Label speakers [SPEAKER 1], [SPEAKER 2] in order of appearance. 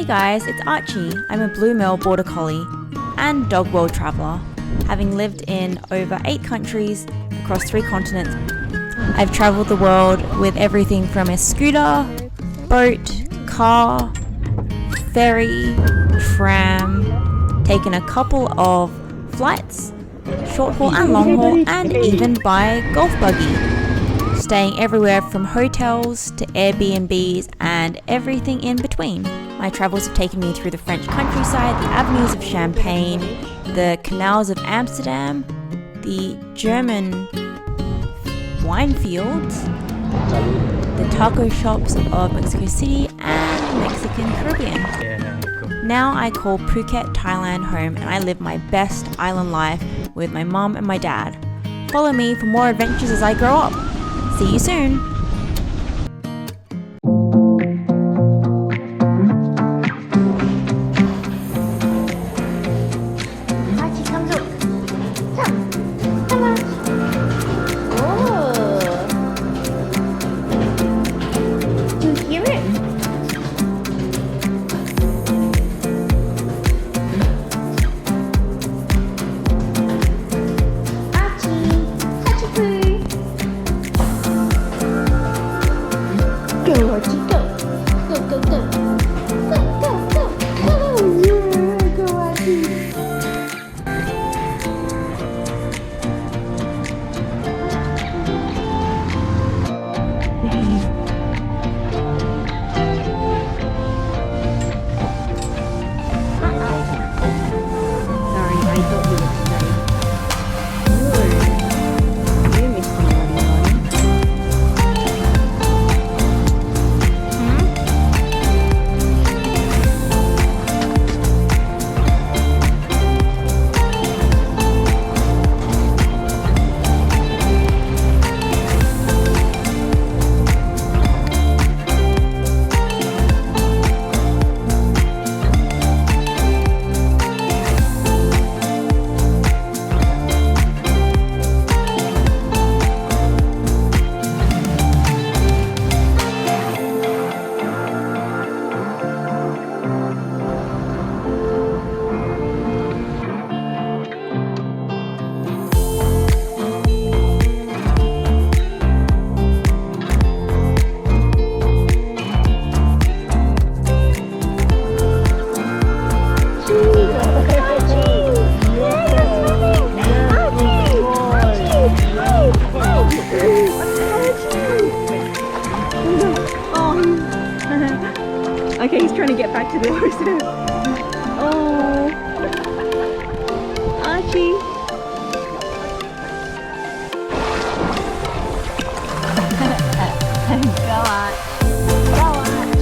[SPEAKER 1] Hey guys, it's Archie. I'm a blue Merle border collie and dog world traveller, having lived in over 8 countries across 3 continents. I've travelled the world with everything from a scooter, boat, car, ferry, tram, taken a couple of flights, short haul and long haul, and even by golf buggy. Staying everywhere from hotels to Airbnbs and everything in between. My travels have taken me through the French countryside, the avenues of Champagne, the canals of Amsterdam, the German wine fields, the taco shops of Mexico City, and the Mexican Caribbean. Now I call Phuket, Thailand home, and I live my best island life with my mum and my dad. Follow me for more adventures as I grow up. See you soon!
[SPEAKER 2] Archie comes up. Come on. Oh. Do you hear it? Archie, Archie. Go, Archie, go. Go, go, go. Go, go, go. Go, yeah, go, Archie. Sorry, I thought you were safe. You missed me, Molly. Okay, he's trying to get back to the horses. Oh, Archie. Go Arch. Go Arch.